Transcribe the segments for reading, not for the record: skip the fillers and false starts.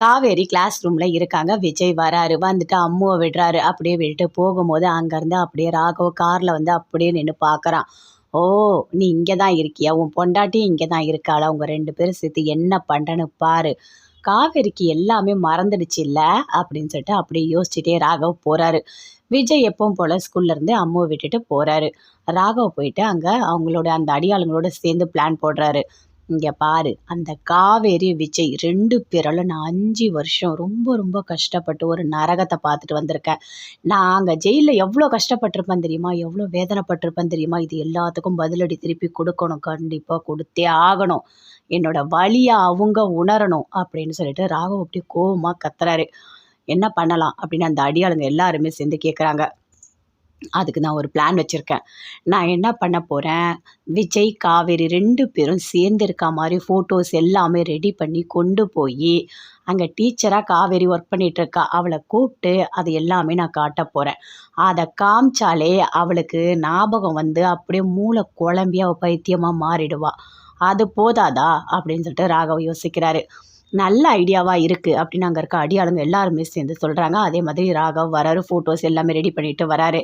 Kaveri class ரூம்ல இருக்காங்க. விஜய் வராரு. வந்துட்டு அம்முவ விடுறாரு. அப்படியே விட்டுட்டு போகும்போது அங்கருந்து அப்படியே ராகவ் கார்ல வந்து அப்படியே நின்னு பார்க்குறான். "ஓ! நீ இங்க தான் இருக்கியா? உன் பொண்டாட்டியும் இங்க தான் இருக்காளா? உங்க 2 பேரும் சேர்த்து என்ன பண்றேன்னு பாரு. காவேரிக்கு எல்லாமே மறந்துடுச்சுல்ல?" அப்படின்னு சொல்லிட்டு அப்படியே யோசிச்சுட்டே ராகவ் போறாரு. விஜய் எப்பவும் போல ஸ்கூல்ல இருந்து அம்முவ விட்டுட்டு போறாரு. ராகவ் போயிட்டு அங்க அவங்களோட அந்த அடியாளுங்களோட சேர்ந்து பிளான் போடுறாரு. இங்க பாரு, அந்த காவேரி, விஜய் 2 பேரால நான் 5 வருஷம் ரொம்ப ரொம்ப கஷ்டப்பட்டு ஒரு நரகத்த பார்த்துட்டு வந்திருக்கேன். நான் அங்க ஜெயில்ல எவ்ளோ கஷ்டப்பட்டுருப்பேன் தெரியுமா? எவ்ளோ வேதனைப்பட்டுருப்பேன் தெரியுமா? இது எல்லாத்துக்கும் பதிலடி திருப்பி குடுக்கணும். கண்டிப்பா குடுத்தே ஆகணும். என்னோட வலிய அவங்க உணரணும் அப்படின்னு சொல்லிட்டு ராகவ் அப்படியே கோவமா கத்துறாரு. என்ன பண்ணலாம்? அப்படின்னு அந்த அடியாளுங்க எல்லாருமே சேர்ந்து கேட்குறாங்க. அதுக்கு நான் ஒரு பிளான் வச்சிருக்கேன். நான் என்ன பண்ண போறேன், விஜய், காவேரி 2 பேரும் சேர்ந்து இருக்கா மாரி ஃபோட்டோஸ் எல்லாமே ரெடி பண்ணி கொண்டு போயி, அங்க டீச்சரா காவேரி ஒர்க் பண்ணிட்டு இருக்கா. அவள கூப்ட்டு அது எல்லாமே நான் காட்டப் போறேன். அத காமிச்சாலே அவளுக்கு ஞாபகம் வந்து அப்படியே மூளை குழம்பி அவ பைத்தியமா மாறிடுவா. அது போதாதா? அப்படின்னு சொல்லிட்டு ராகவ் யோசிக்கிறாரு. நல்ல ஐடியாவா இருக்கு அப்படின்னு அங்க இருக்க அடியாளுங்க எல்லாருமே சேர்ந்து சொல்றாங்க. அதே மாதிரி ராகவ் வராரு. ஃபோட்டோஸ் எல்லாமே ரெடி பண்ணிட்டு வராரு.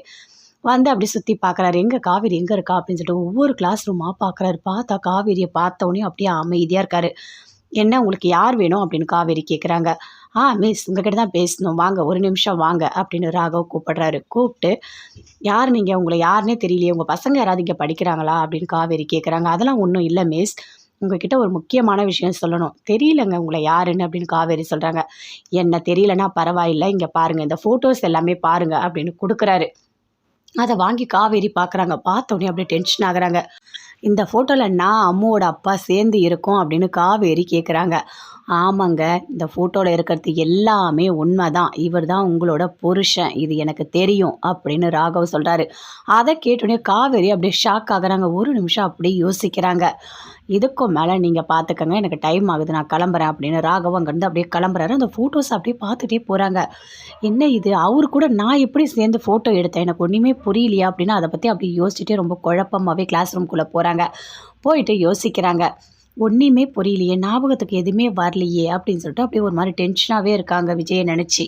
வந்து அப்படி சுத்தி பார்க்குறாரு. எங்க காவேரி எங்க இருக்கா? அப்படின்னு சொல்லிட்டு ஒவ்வொரு கிளாஸ் ரூமா பார்க்குறாரு. பார்த்தா காவேரிய பார்த்தோனே அப்படியே அமைதியா இருக்காரு. "என்ன உங்களுக்கு யார் வேணும்?" அப்படின்னு காவேரி கேட்குறாங்க. மிஸ் உங்ககிட்ட தான் பேசணும். வாங்க ஒரு நிமிஷம் வாங்க." அப்படின்னு ராகவ் கூப்பிடுறாரு. கூப்பிட்டு, "யார் நீங்க? உங்கள யாருன்னே தெரியலையே. உங்க பசங்க யாராவது இங்க படிக்கிறாங்களா?" அப்படின்னு காவேரி கேட்குறாங்க. "அதெல்லாம் ஒண்ணும் இல்ல மிஸ். உங்ககிட்ட ஒரு முக்கியமான விஷயம் சொல்லணும்." "தெரியலங்க உங்கள யாருன்னு." அப்படின்னு காவேரி சொல்றாங்க. "என்ன தெரியலன்னா பரவாயில்ல. இங்க பாருங்க. இந்த ஃபோட்டோஸ் எல்லாமே பாருங்க." அப்படின்னு குடுக்குறாரு. அத வாங்கி காவேரி பார்க்குறாங்க. பார்த்தோனே அப்படியே டென்ஷன் ஆகுறாங்க. "இந்த ஃபோட்டோல நான், அம்முவோட அப்பா சேர்ந்து இருக்கோம்." அப்படின்னு காவேரி கேட்குறாங்க. "ஆமாங்க. இந்த ஃபோட்டோல இருக்கிறது எல்லாமே உண்மதான். இவர் தான் உங்களோட புருஷன். இது எனக்கு தெரியும்." அப்படின்னு ராகவ் சொல்றாரு. அத கேட்டோனே காவேரி அப்படியே ஷாக் ஆகுறாங்க. ஒரு நிமிஷம் அப்படியே யோசிக்கிறாங்க. "இதுக்கும் மேல நீங்க பார்த்துக்கங்க. எனக்கு டைம் ஆகுது. நான் கிளம்புறேன்." அப்படின்னு ராகவ் அங்கேருந்து அப்படியே கிளம்புறாரு. அந்த ஃபோட்டோஸ அப்படியே பார்த்துட்டே போறாங்க. "என்ன இது? அவரு கூட நான் எப்படி சேர்ந்து ஃபோட்டோ எடுத்தேன்? எனக்கு ஒண்ணுமே புரியலையா?" அப்படின்னு அத பத்தி அப்படியே யோசிச்சுட்டே ரொம்ப குழப்பமாவே கிளாஸ் ரூம்குள்ள போறாங்க. போயிட்டு யோசிக்கிறாங்க. "ஒண்ணுமே புரியலையே! ஞாபகத்துக்கு எதுவுமே வரலையே!" அப்படின்னு சொல்லிட்டு அப்படியே ஒரு மாரி டென்ஷனாவே இருக்காங்க விஜய நெனச்சு.